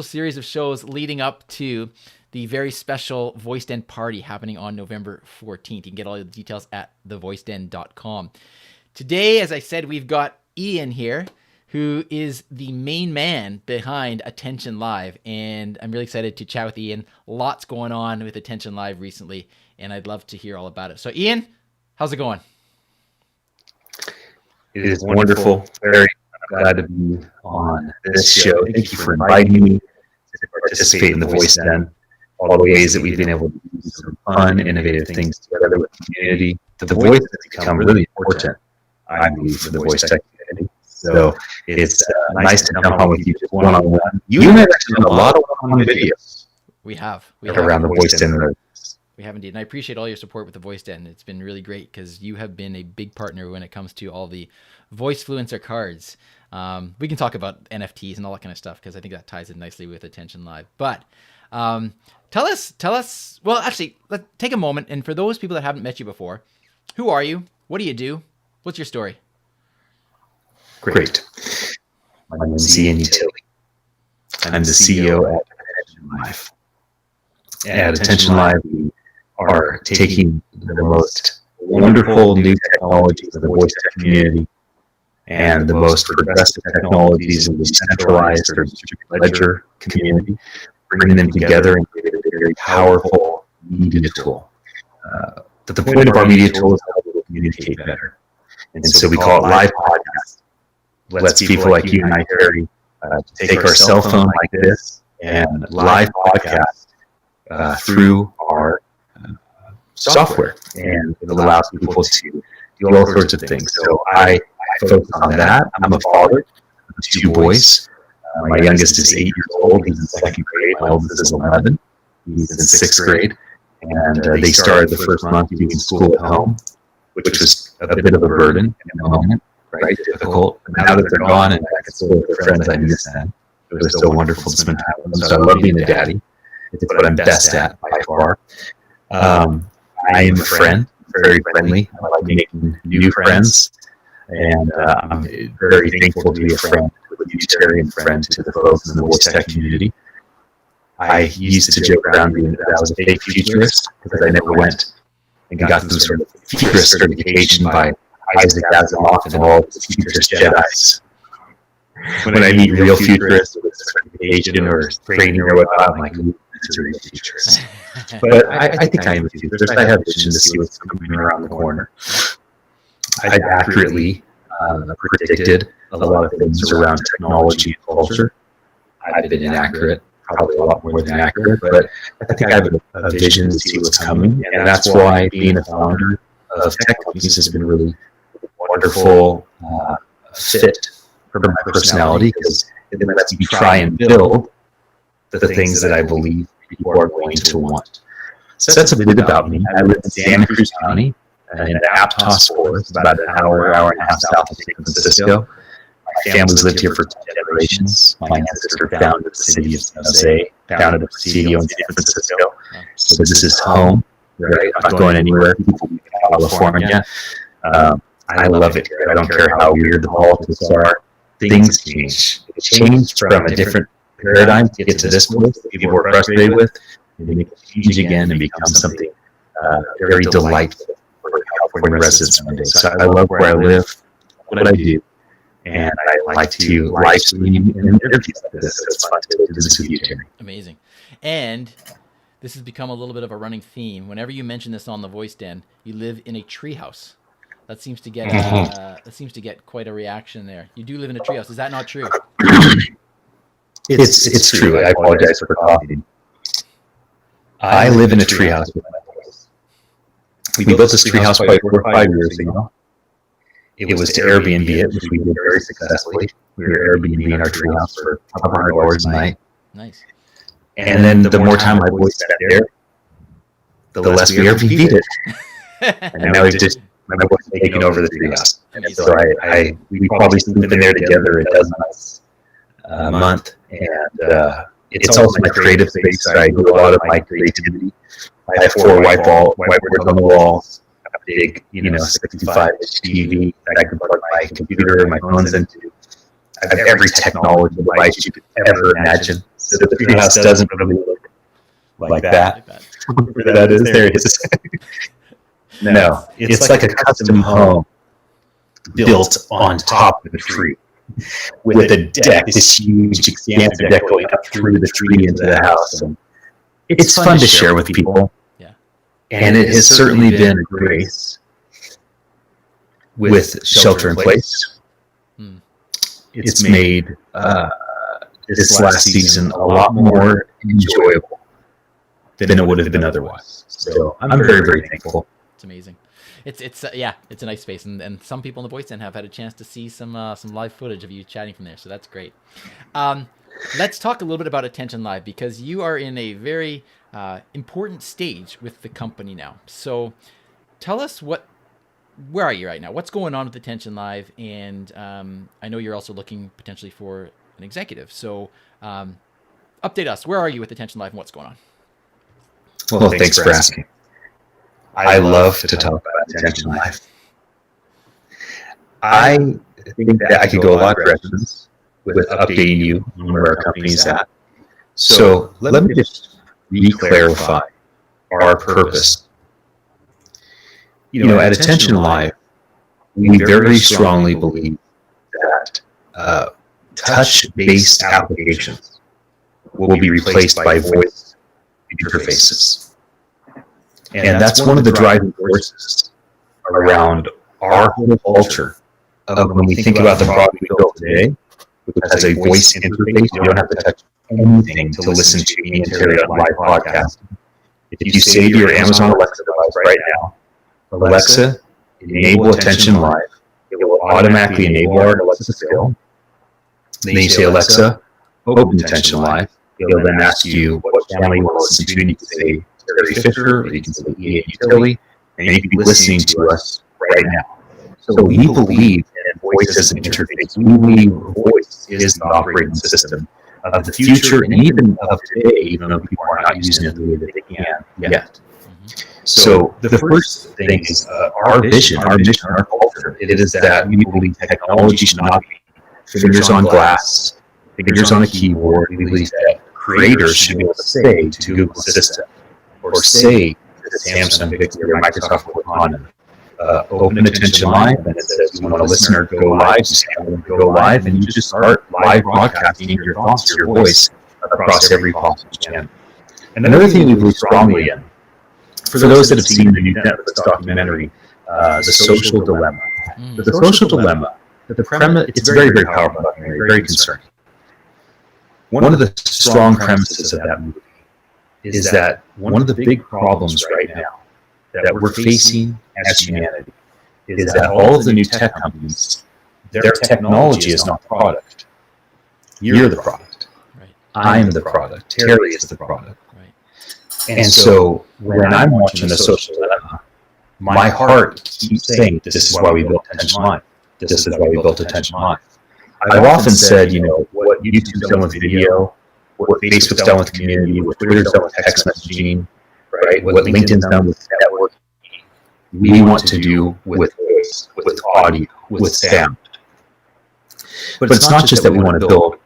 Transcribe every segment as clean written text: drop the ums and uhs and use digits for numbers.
series of shows leading up to the very special Voice Den party happening on November 14th. You can get all the details at thevoiceden.com. Today, as I said, we've got Ian here, who is the main man behind Attention Live. And I'm really excited to chat with Ian. Lots going on with Attention Live recently, and I'd love to hear all about it. So Ian, how's it going? It is wonderful. Very glad to be on this show. Thank you for inviting me to participate in the Voice Den. All the ways that we've been able to do some fun, innovative things together with the community. The voice has become really important, I believe, for the voice tech community. So it's nice to come on with you just one-on-one. You have actually done a lot of one-on-one videos. We have around the Voice Den. We have indeed. And I appreciate all your support with the Voice Den. It's been really great because you have been a big partner when it comes to all the Voicefluencer cards. We can talk about NFTs and all that kind of stuff because I think that ties in nicely with Attention Live. But tell us, well, actually, let's take a moment. And for those people that haven't met you before, who are you? What do you do? What's your story? Great. My name is Ian Utile. I'm the CEO at Attention Live. At Attention Live, we are taking the most wonderful new technologies of the voice tech community and the most progressive technologies in the centralized or distributed ledger community, bringing them together and creating a very powerful media tool. The point of our media tool is how we communicate better. And so we call it live podcast. Lets people like you and I, Terry, take our cell phone like this and live podcast through our software, and it allows people to do all sorts of things. So I focus on that. I'm a father of 2 boys. My youngest is 8 years old. He's in 2nd grade. My oldest is 11. He's in 6th grade. And they started the first month doing school at home, which was a bit of a burden in the moment, right? Difficult. But now that they're gone and back at school with their friends, I miss them. It was so wonderful to spend time with them. So I love being a daddy. It's what I'm best at by far. I am a friend, very friendly. I like making new friends, and I'm very thankful to be a friend, a utilitarian friend to the folks in the voice tech community. I used to joke around that I was a fake futurist because I never went and got some sort of futurist certification by Isaac Asimov and all the futurist Jedis. When I meet real futurists with certification or training or whatnot, I'm like, it's a real futurist. But I think I am a futurist. I have vision to see what's coming around the corner. I've accurately predicted a lot of things around technology and culture. I've been inaccurate, probably a lot more than accurate, but I think I have a vision to see what's coming, and that's why being a founder of tech companies has been really wonderful fit for my personality, because it lets me try and build the things that I believe people are going to want. So that's a bit about me. I live in Santa Cruz County in Aptos Forest, about an hour and a half south of San Francisco. My family's lived here for 10 generations. My ancestor founded the city of San Jose, founded a presidio in San Francisco. So this is home, right? I'm not going anywhere. People in California. I love it here. I don't care how weird the politics are. Things change. It changed from a different paradigm to get to this place that people were frustrated with, and they make it change again and become something very delightful for California residents one day. So I love where I live, what I do, and I like to live stream and interviews like this. So it's fun to do this with you, Terry. Amazing. And this has become a little bit of a running theme. Whenever you mention this on the Voice Den, you live in a treehouse. That seems to get quite a reaction there. You do live in a treehouse. Is that not true? It's true. I apologize for coughing. I live in a treehouse with my boys. We built this treehouse probably 4 or 5 years ago. It was to Airbnb it, which we did very successfully. We were Airbnb in our treehouse for $100 a night. Nice. And then the more time my boys spent there, the less we Airbnb'd it. And now we've just, my boys have taken over the treehouse. So we probably sleep in there together a dozen nights a month. And it's also my creative space. So I do a lot of my creativity. I have 4 whiteboards on the walls. A big, 65-inch TV that I can plug my computer and my phones into. I have every technology device you could ever imagine So the treehouse doesn't really look like that. Where that is, there it is. No, it's like a custom home built on top of the tree with a deck, this huge, expansive deck going up through the tree into the house. And it's fun to share with people. Yeah. And it has certainly been a grace with shelter in place. It's made this last season a lot more enjoyable than it would have been otherwise. So I'm very, very thankful. It's amazing. It's a nice space, and some people in the Voice Den have had a chance to see some live footage of you chatting from there, so that's great. Let's talk a little bit about Attention Live, because you are in a very important stage with the company now. So tell us where are you right now? What's going on with Attention Live? And I know you're also looking potentially for an executive. So update us. Where are you with Attention Live and what's going on? Well, thanks for asking. I love to talk about Attention Live. I think that I could go a lot of directions with updating you on where our company's at. So let me just re-clarify our purpose. At Attention Live, we very strongly believe that touch-based applications will be replaced by voice interfaces. And that's one of the driving forces around our whole culture of when we think about the product we built today, which has a voice interface. You don't have to touch anything to listen to Ian Utile on live podcast. If you say to your Amazon Alexa device right now, Alexa, enable Attention Live, it will automatically enable our Alexa skill. Then you say, Alexa, open Attention Live. It'll then ask you what channel you want to listen to, and you can say Terry Fisher, or you can say Ian Utile, and you can be listening to us right now. So we believe in voice as an interface. We believe voice is the operating system of the future and even of today, even though people are not using it the way that they can yet. So the first thing is our vision, our mission, our culture. It is that we believe technology should not be fingers on glass, fingers on a keyboard. We believe that creators should be able to say to Google Assistant or say to Samsung Bixby or Microsoft Cortana, open Attention Live, and it says you want a listener to go live, you say I want to go live, and you just start live broadcasting your thoughts, your voice across every possible channel. And another thing we believe strongly in, for those that have seen the new Netflix documentary, The Social Dilemma. The Social Dilemma, the premise, it's a very, very powerful documentary, very concerning. One of the strong premises of that movie is that one of the big problems right now that we're facing as humanity is that all of the new tech companies, their technology is not the product. You're the product. Right. I'm the product. Terry is the product. Right. And so when I'm watching The Social Dilemma, my heart keeps saying, this is why we built Attention Live. This is why we built Attention Live. I've often said, what YouTube's done with video, what Facebook's done with community, what Twitter's done with text messaging, right? What LinkedIn's done with networking, we want to do with voice, with audio, with sound. But it's not just that we want to build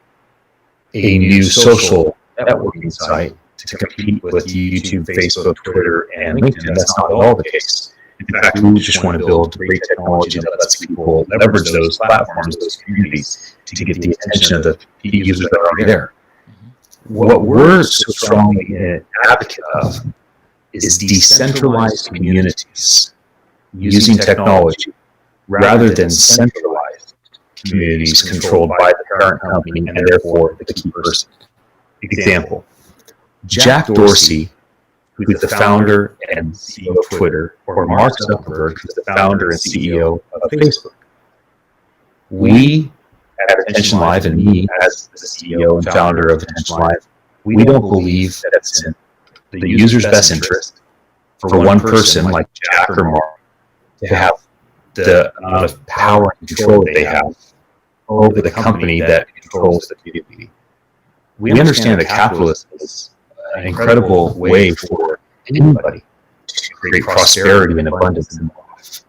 a new social networking site to compete with YouTube, Facebook, Twitter, and LinkedIn. That's not at all the case. In fact, we just want to build great technology that lets people leverage those platforms, those communities, to get the attention of the users that are already there. What we're so strongly an advocate of is decentralized communities using technology rather than centralized communities controlled by the parent company and therefore the key person. Example, Jack Dorsey, who's the founder and CEO of Twitter, or Mark Zuckerberg, who's the founder and CEO of Facebook. We at Attention Live, and me as the CEO and founder of Attention Live, we don't believe that it's in the user's best interest for one person like Jack or Mark to have the amount of power and control that they have over the company that controls the community. We understand that capitalism is an incredible way for anybody to create prosperity and abundance in life.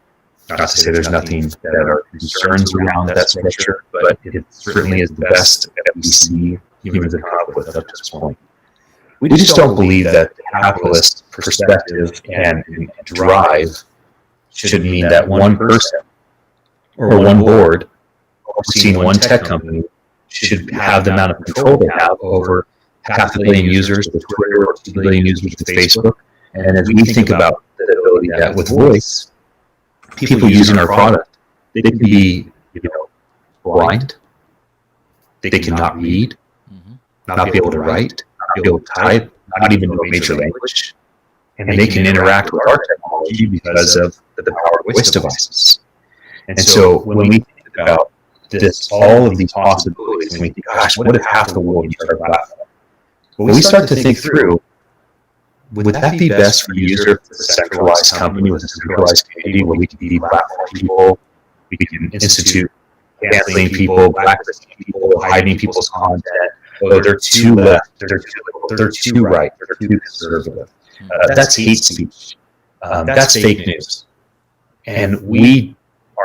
Not to say there's nothing that are concerns around that structure, but it certainly is the best that we see humans have come up with up to this point. We just don't believe that the capitalist perspective and drive should mean that one person or one board overseeing one tech company should have the amount of control they have over 500 million users with Twitter or 2 billion users with Facebook. And as we think about the ability that with voice, people using our product, they can be, blind, they cannot read, not be able to write, not be able to type, not even know a major language, and they can interact with our technology because of the power of voice devices. And so when we think about this, all of these possibilities, and we think, gosh, what if half the world used our platform? When we start to think through, would that be best for the user if it's a centralized company with a centralized community where we can be platform people, we can institute canceling people, blacklisting people, hiding people's content? Oh, they're too left, they're too right, they're too conservative. That's hate speech. That's fake news. And we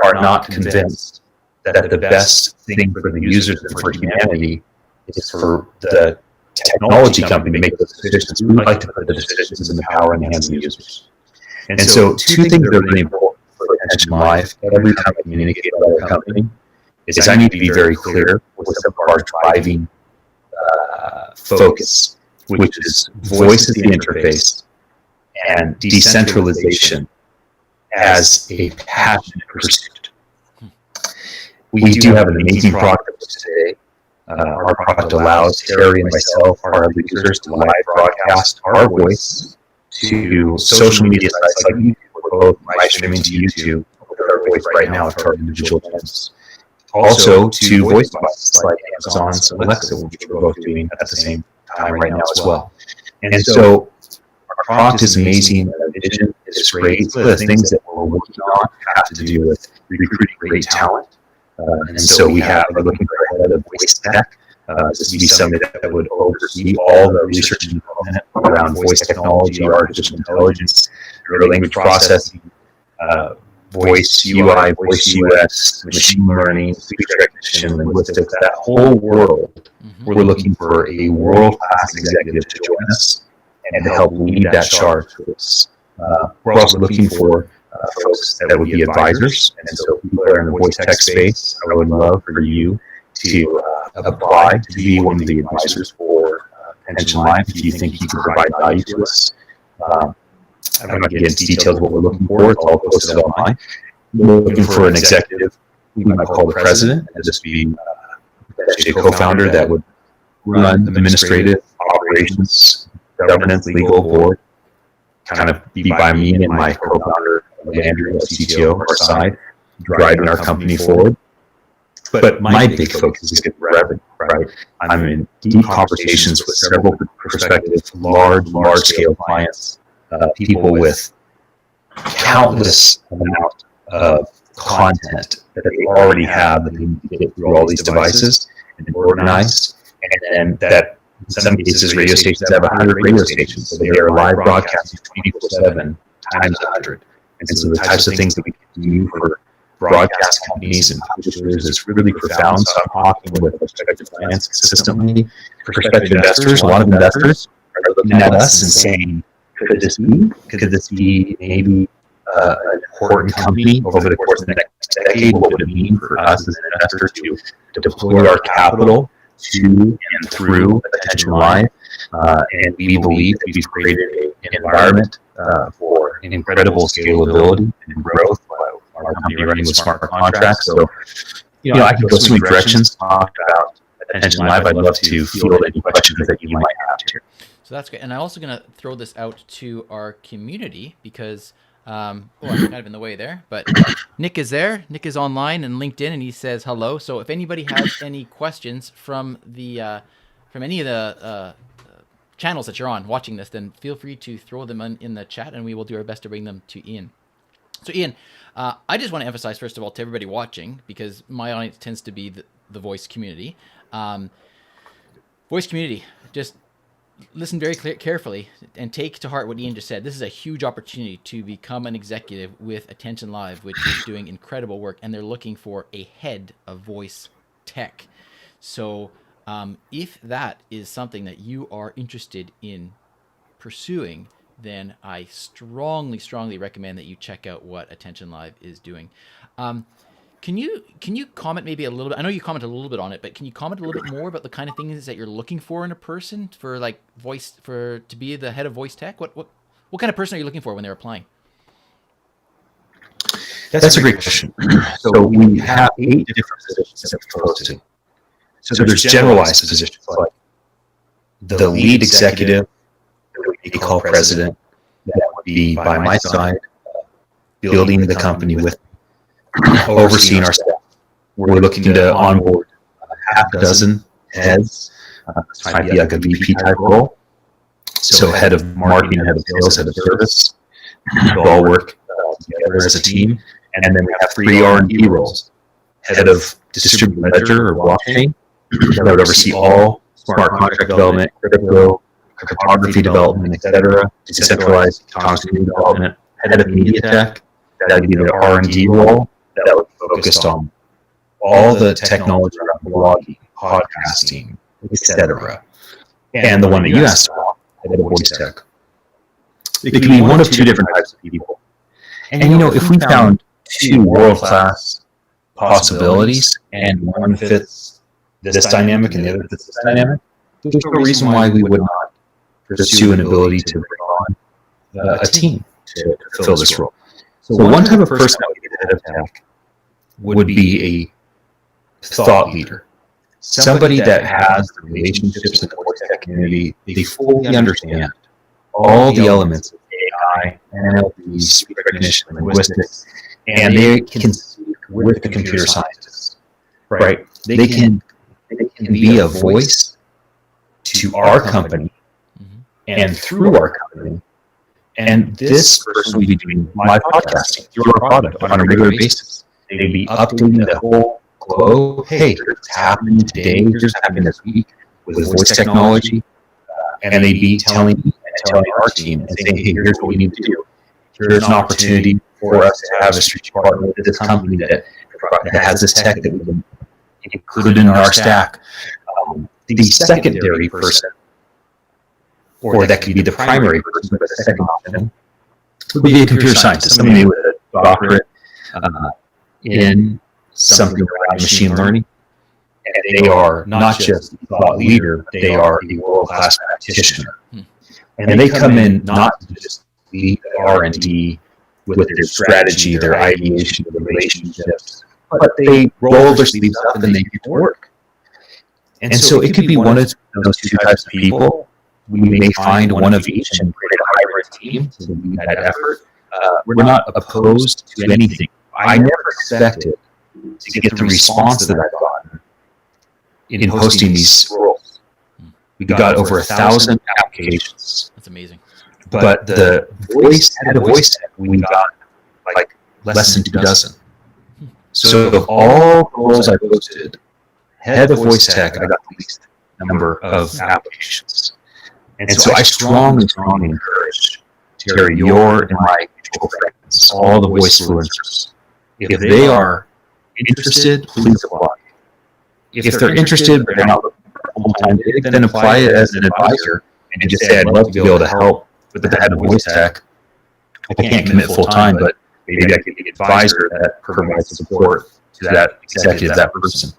are not convinced that the best thing for the users and for humanity is for the technology company to make those decisions. We like to put the decisions and the power in the hands of the users. And so two things that are really important for Attention Live every time I communicate with our company is I need to be very clear with some of our driving focus, which is voice as the interface and decentralization as a passionate pursuit. We do have an amazing product today. Our product allows Terry and myself, our other users, to live broadcast our voice to social media sites like YouTube. We're both live streaming to YouTube with our voice right now to our individual channels. Also to voice devices like Amazon's Alexa, which we're both doing at the same time right now as well. And so our product is amazing, our vision is great. Some of the things that we're working on have to do with recruiting great talent. And so we're looking for a head of voice tech. This would be somebody that would oversee all the research and development around voice technology, artificial intelligence, neural language processing, voice UI, voice UX, machine learning, speech recognition, linguistics, that whole world. We're looking for a world-class executive to join us and to help lead that charge for us. We're also looking for folks that would be advisors, and so people that are in the voice tech space, I would love for you to apply to be one of the advisors for Attention Live if you think you can provide value to us. I'm not going to get into details of what we're looking for. It's all posted online. We're looking for an executive we might call the president, and just be actually a co-founder that would run administrative, operations, governance, legal, board, kind of be by me and my co-founder, Andrew, the CTO, our side, driving our company forward. But my big focus is getting revenue, right? I'm in deep conversations with several prospective large-scale clients, people with countless amount of content that they already have that they need to get through all these devices and organized, and then that in some cases radio stations have 100 radio stations, so they are live broadcasting 24/7 times 100. And so the types of things that we can do for broadcast companies and publishers is really profound. So I'm talking with prospective clients consistently. Prospective investors, a lot of investors are looking at us and saying, could this be maybe an important company over the course of the next decade? What would it mean for us as an investor to deploy our capital to and through Attention Live? And we believe that we've created an environment for incredible scalability and growth. Our company running with smart contracts. So, I can go so many directions, talk about Attention Live. I'd love to field any questions that you might have here. So that's great. And I'm also going to throw this out to our community because, I'm kind of in the way there, but Nick is there. Nick is online and LinkedIn, and he says hello. So if anybody has any questions from any of the channels that you're on watching this, then feel free to throw them in the chat, and we will do our best to bring them to Ian. So Ian, I just want to emphasize, first of all, to everybody watching, because my audience tends to be the voice community. Voice community, just listen very carefully and take to heart what Ian just said. This is a huge opportunity to become an executive with Attention Live, which is doing incredible work, and they're looking for a head of voice tech. So If that is something that you are interested in pursuing, then I strongly, strongly recommend that you check out what Attention Live is doing. Can you comment maybe a little bit? I know you commented a little bit on it, but can you comment a little bit more about the kind of things that you're looking for in a person for like to be the head of voice tech? What kind of person are you looking for when they're applying? That's a great question. So we have 8 different positions that we're posted. So there's generalized positions like the lead executive, that we call president, that would be by my side, building the company with me, overseeing our staff. We're looking to onboard half a dozen heads. This might be like a VP type role. So head of marketing, head of sales, head of service. We all work together as a team. And then we have 3 R&D roles. Head of distributed ledger or blockchain, that would oversee all smart contract development, crypto, cryptography development, etc., decentralized technology development. Head of media tech, that would be the R&D role that would be focused on all the technology around blogging, podcasting, etc. And the one that you asked about, head of voice tech. It could be one of 2 different types of people. And if we found 2 world-class possibilities and one fits this dynamic and the other fits this dynamic, there's no reason why we would not pursue an ability to bring on a team to fill this role. So one type of person that would be the head of tech would be a thought leader, somebody that has the relationships in the voice tech community. They fully understand all the elements of AI, NLP, speech recognition, linguistics, and they can speak with the computer scientists, right? They can be a voice to our company and through our company. And this person will be doing live podcasting through our product on a regular basis. They'd be updating the whole globe. Hey, here's what's happening today. Here's what's happening this week with voice technology. And they'd be telling our team and saying, hey, here's what we need to do. Here's an opportunity for us to have a strategic partner with this company that has this tech that we can include in our stack. The secondary person, or that could be the primary person, but the second option would be a computer scientist, somebody with a doctorate in something around machine learning. And they are not just a thought leader, they are a world-class practitioner. And they come in not to just lead R&D with their strategy, their ideation, their relationships, but they roll their sleeves up and they get to work. And so it could be one of those 2 types of people. We may find one of each and create a hybrid team to lead that effort. We're not opposed to anything. I never expected to get the response that I've gotten in posting these roles. We got over 1,000 applications. That's amazing. But the head of voice tech, we got like less than 2 dozen. So of all the roles I posted, head of voice tech, I got the least number of applications. And so I strongly encourage, Terry, your and my mutual friends, all the Voicefluencers, if they are interested, please apply. If they're interested but they're not looking for a full-time gig, then apply it as an advisor and just say, I'd love to be able to help with the head of voice tech. I can't commit full-time, but maybe I could be an advisor that provides support to that executive, that person.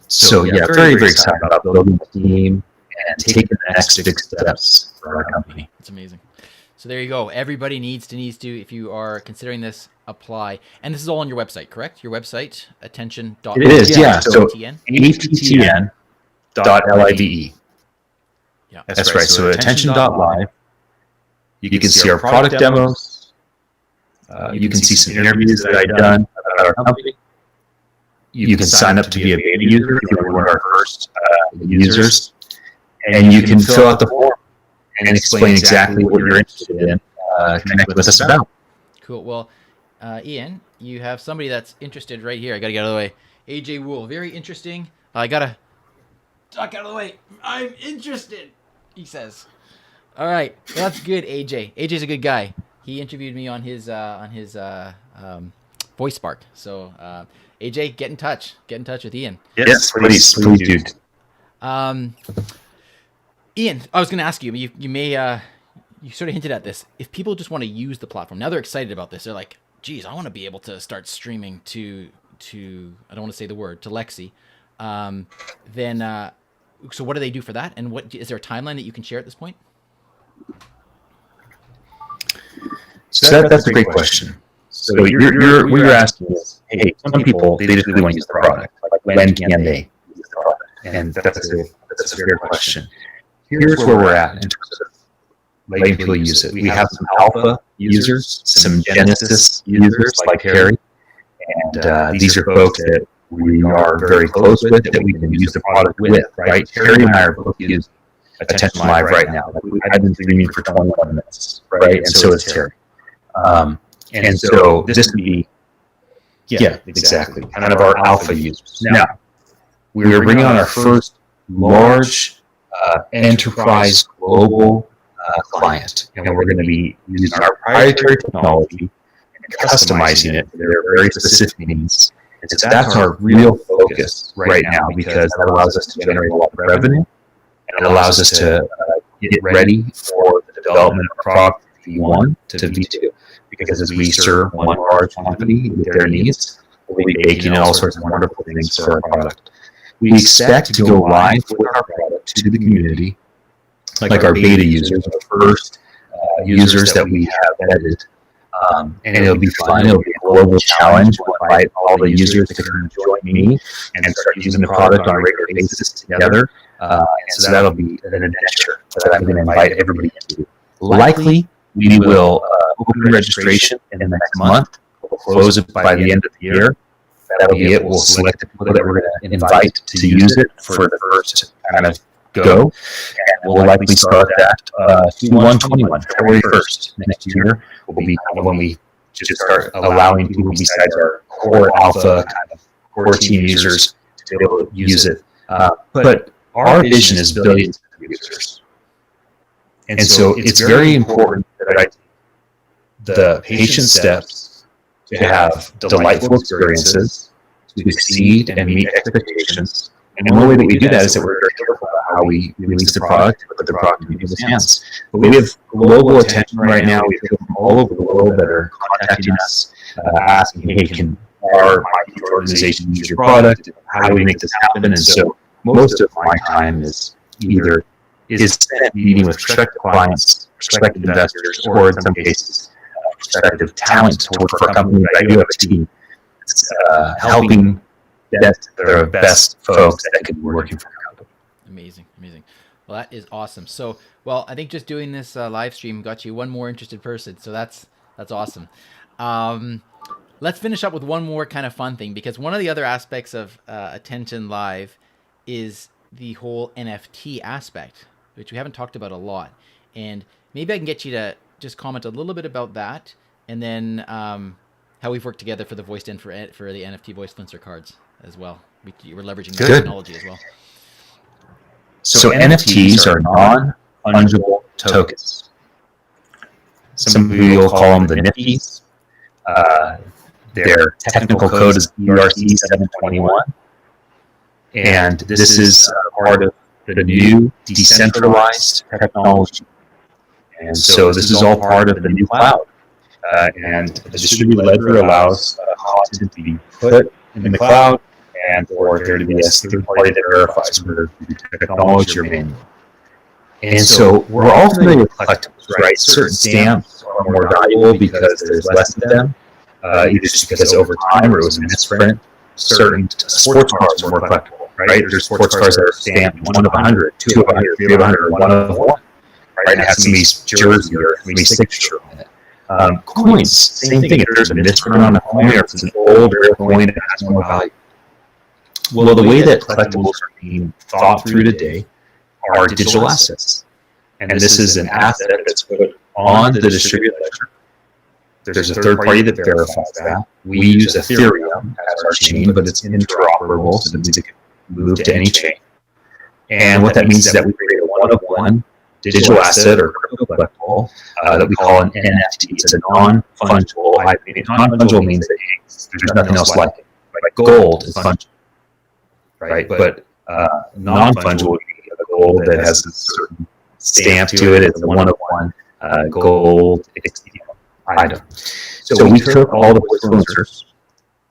So yeah, very, very excited about building the team and taking the next big steps for our company. It's amazing. So there you go. Everybody needs to, if you are considering this, apply. And this is all on your website, correct? Your website, attention.live. It is, yeah. So attn.live. Yeah, that's right. So attention.live. You can see our product demos. You can see some interviews that I've done about our company. You can sign up to be a beta user if you're one of our first users. And you can fill out the form and explain exactly what you're interested in. Connect with us about. Cool. Well, Ian, you have somebody that's interested right here. I got to get out of the way. AJ Wool, very interesting. I got to duck out of the way. I'm interested, he says. All right. Well, that's good, AJ. AJ's a good guy. He interviewed me on his Voice Spark. So, AJ, get in touch. Get in touch with Ian. Yes, please do. Ian, I was going to ask you. You may you sort of hinted at this. If people just want to use the platform now, they're excited about this. They're like, "Geez, I want to be able to start streaming to I don't want to say the word to Lexi." Then so what do they do for that? And what is there a timeline that you can share at this point? So that's a great question. So what you're asking is, hey, some people, they just really want to use the product. Like, when can they use the product? And that's a fair question. Here's where we're at in terms of letting people use it. We have some alpha users, some Genesis users like Terry, and these are folks that we are very close with, that we can use the product with, right? Terry and I are both using Attention Live right now. I've been streaming for 21 minutes, right? And so is Terry. And so this would be, yeah, exactly, kind of our alpha users. Now, we are bringing on our first large enterprise global client, and we're going to be using our proprietary technology and customizing it for their very specific needs. And so that's our real focus right now, because that allows us to generate a lot of revenue, and it allows us to get ready for the development of product V1 to V2. Because as we serve one large company with their needs, we'll be baking all sorts of wonderful things for our product. We expect to go live with our product to the community, like our beta users, the first users that we have edited. And it'll be fun. It'll be a global challenge. We'll invite all the users to come join me and start using the product on a regular basis together. And so that'll be an adventure that I'm going to invite everybody into. Likely, we will open registration in the next month. We'll close it by the end of the year. That'll be it. We'll select the people that we're going to invite to use it for the first kind of go. And we'll likely start that Q1 February 1st next year will be when we just start allowing people besides our core alpha kind of core team users to be able to use it. But our vision is billions of users. And so it's very important that I take the patient steps to have delightful experiences, to exceed and meet expectations. And one way that we do that is that we're very careful about how we release the product and put the product in people's hands. But we have global attention right now. We have people from all over the world that are contacting us, asking, hey, can our huge organization use your product? How do we make this happen? And so most of my time is either spent meeting with prospective clients, prospective investors, or in some cases, prospective talent to work for a company. But I do have a team helping vet the best folks that could be working for a company. Amazing. Well, that is awesome. So, well, I think just doing this live stream got you one more interested person. So that's awesome. Let's finish up with one more kind of fun thing, because one of the other aspects of Attention Live is the whole NFT aspect, which we haven't talked about a lot. And maybe I can get you to just comment a little bit about that, and then how we've worked together for the for the NFT Voicefluencer cards as well. We're leveraging the technology as well. So NFTs are non-fungible tokens. Some people will call them the NFTs. Their technical code is ERC 721. And this is part of the new decentralized technology. And so this is all part of the new cloud. And the distributed ledger allows content to be put in the cloud and for there to be a third party that verifies whether the technology or manual. And so we're all familiar with collectibles, right? Certain stamps are more valuable because there's less of them, either just because over time or it was a misprint. Certain sports cars are more collectible, right? There's sports cars that are stamped 1 of 100, 2 of 100, 3 of 100, or 1 of 1, right? And it has somebody's jersey or somebody's signature on it. Coins, same thing. If there's a misprint on a coin or if it's an old rare coin, it has more value. Well, the way that collectibles are being thought through today are digital assets. And this is an asset that's put on the distributed ledger. There's a third party that verifies that. We use Ethereum as our chain, but it's interoperable, so that it can move to any chain. And what that means is that we create a one-of-one digital asset or crypto collectible that we call an NFT. It's a non-fungible IP. Non-fungible means that there's nothing else like it. Like gold is fungible, right? But Non-fungible would be a gold that has a certain stamp to it. It's a one-of-one gold item. So we took all the influencers,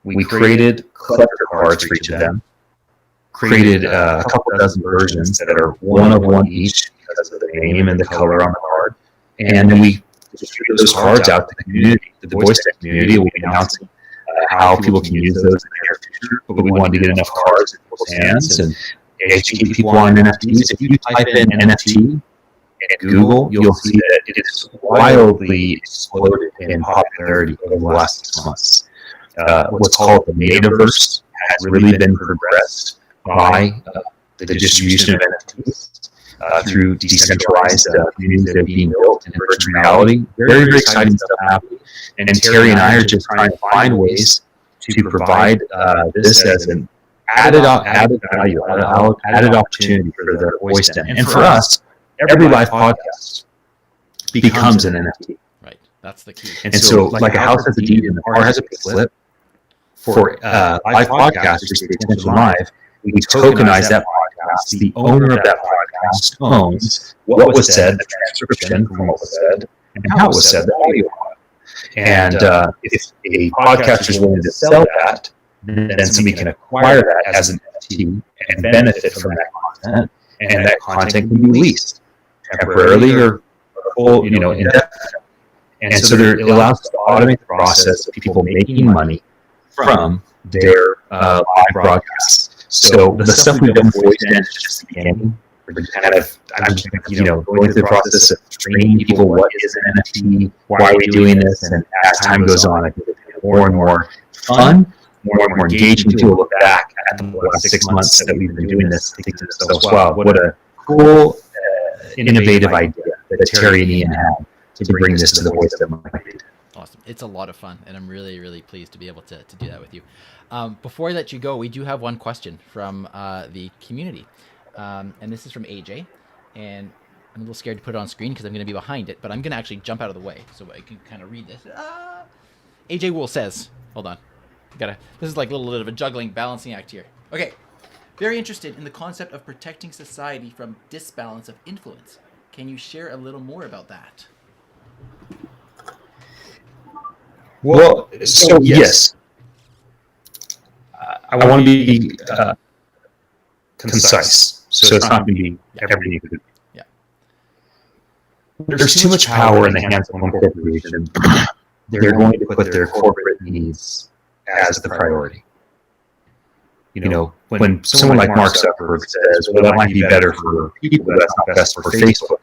we created collector cards for each of them, created a couple dozen versions that are one-of-one each because of the name and the color on the card, and then we distribute those cards out to the community. The voice community will be announcing how people can use those in the near future, but we wanted to get enough cards in people's hands and educate people on NFTs. If you type in NFT in Google, you'll see that it is wildly exploded in popularity over the last 6 months. What's called the metaverse has really been progressed by the distribution of NFTs through decentralized communities that are being built in virtual reality. Very, very exciting stuff happening. And Terry and I are just trying to find ways to provide this as an added value, added opportunity for the voice den. And for us, every live podcast becomes an NFT. Right. That's the key. And so, like a house has a deed and the car has a slip, for live podcasters to Attention Live, we tokenize that podcast. The owner of that podcast owns what was said, the transcription from what was said, and how it was said, the audio. And if a podcaster is willing to sell that, then somebody can acquire that as an NFT and benefit from that content, and that content can be leased temporarily or full, indefinitely. And so it allows us to automate the process of people making money from their live broadcasts. So the stuff we've done for Voice Den is just the beginning. I'm just going through the process of training people what is an NFT, why are we doing this, and as time goes on, I think it's more and more fun, more and more engaging. People look back at the last 6 months that we've been doing this, think to themselves, wow, what a cool, innovative idea that Terry and Ian had to bring this to the Voice Den market. Awesome. It's a lot of fun, and I'm really, really pleased to be able to do that with you. Before I let you go, we do have one question from the community, and this is from AJ, and I'm a little scared to put it on screen because I'm going to be behind it, but I'm going to actually jump out of the way so I can kind of read this. AJ Wool says, hold on, this is like a little bit of a juggling, balancing act here. Okay. Very interested in the concept of protecting society from disbalance of influence. Can you share a little more about that? Well, so yes. I want to be concise, so it's not going to be everything. Yeah. There's too much power in the hands of one corporation. They're going to put their corporate needs as the priority. When someone like Mark Zuckerberg says, well, that might be better for people, but that's not best for Facebook,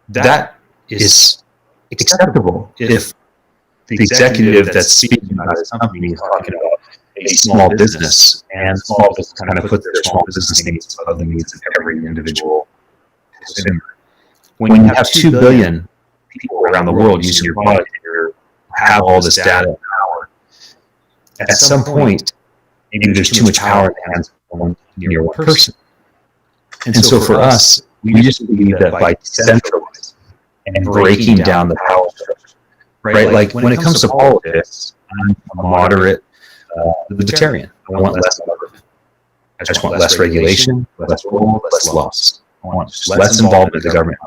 that is acceptable if the executive that's speaking about his company is talking about a small business, and small business kind of puts their small business needs above the needs of every individual consumer. When you have 2 billion people around the world using your product, you have all this data and power. At some point, maybe there's too much power in the hands of one person. And so for us, we just believe that by decentralizing and breaking down the power structure, right? Like when it comes to politics, I'm a moderate libertarian. I want less government. I just want less regulation, less rule, less laws. I want just less involvement in the government.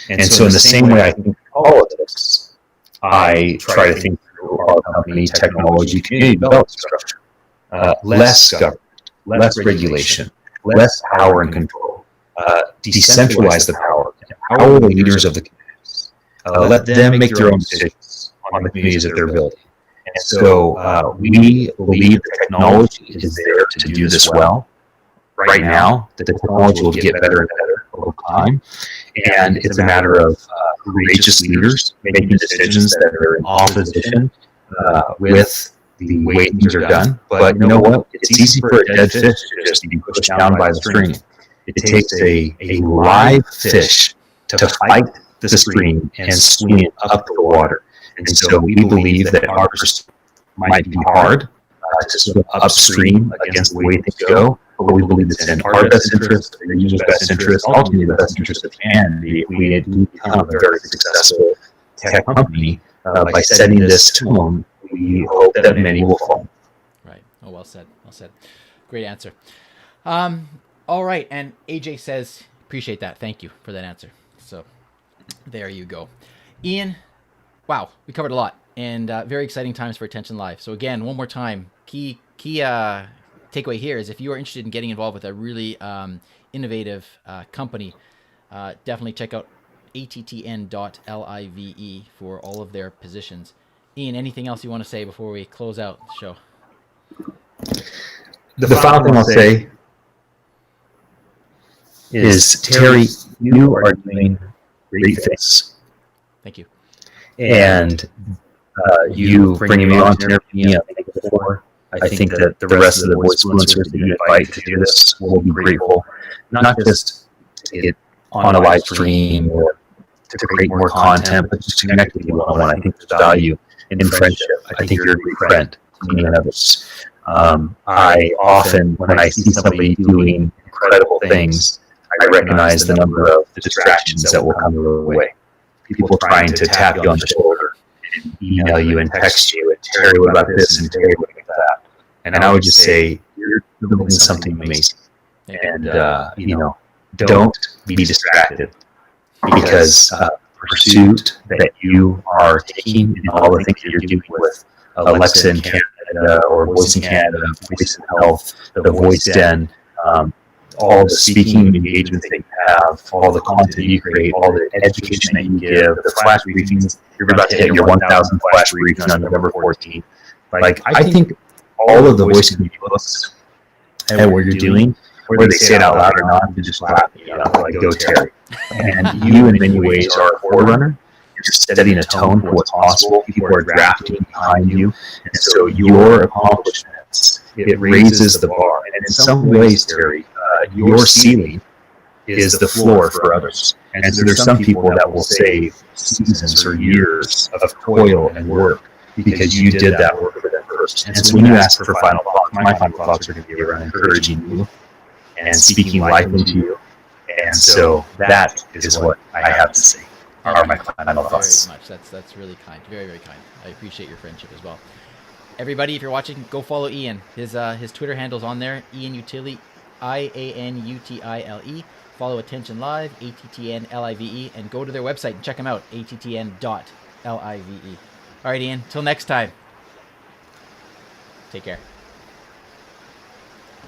And so in the same way I think in politics, I try to think through our company, technology, community development structure. Less government, less regulation, less power and control. Decentralize the power. Empower the leaders of the communities. Let them make their own decisions on the communities that they're building. And so we believe the technology is there to do this well. Right now, the technology will get better and better over time. And it's a matter of courageous leaders making decisions that are in opposition with the way things are done. But you know what? It's easy for a dead fish to just be pushed down by the stream. It takes a live fish to fight the stream and swing it up the water. And so we believe that our pursuit might be hard to swim upstream against the way things go, but we believe it's in our best interest, the user's best interest, ultimately the best interest of humanity if we become a very successful tech company by setting this tone. We hope that many will follow. Right. Oh, well said. Well said. Great answer. All right. And AJ says, appreciate that. Thank you for that answer. So there you go. Ian, wow, we covered a lot, and very exciting times for Attention Live. So again, one more time, key takeaway here is if you are interested in getting involved with a really innovative company, definitely check out attn.live for all of their positions. Ian, anything else you want to say before we close out the show? The final thing I'll say is, Terry, you are doing great things. Thank you. And you bringing me on to interview me, I think before. I think that the rest of the voicefluencers that you invite to do this will be grateful, not just to get on a live stream or to create more content, but just to connect with you one-on-one. I think there's value in friendship. I think you're a great friend to me and others. I often, when I see somebody doing incredible things, I recognize the number of distractions that will come your way. People trying to tap you on the shoulder, and email you and text you, and Terry, what about this, and Terry, what about that? And I would just say, you're building something amazing. And, don't be distracted, because pursuit that you are taking and all the things that you're doing with Alexa in Canada, or Voice in Canada, Voice in Health, the Voice Den, all the speaking engagements that you have, all the content you create, all the education that you give, the flash briefings. You're about to hit your 1,000 flash briefings on November 14th. Like, I think all of the voice community looks at what you're doing, whether they say it out loud or not, they just laugh, like, go Terry. And you, in many ways, are a forerunner. You're setting a tone for what's possible. People are drafting behind you. And so your accomplishments, it raises the bar. And in some ways, Terry, your ceiling is the floor for others. And so there's some people that will save seasons or years of toil and work because you did that work for them first. And so when you ask for final thoughts, my final thoughts are going to be around encouraging you and speaking life into you. And so that is what I have to say. Are my final thoughts. Very much. That's really kind. Very, very kind. I appreciate your friendship as well. Everybody, if you're watching, go follow Ian. His Twitter handle's on there. Ian Utile, IANUTILE. Follow Attention Live, attn.live, and go to their website and check them out, attn.live. All right, Ian. Till next time. Take care.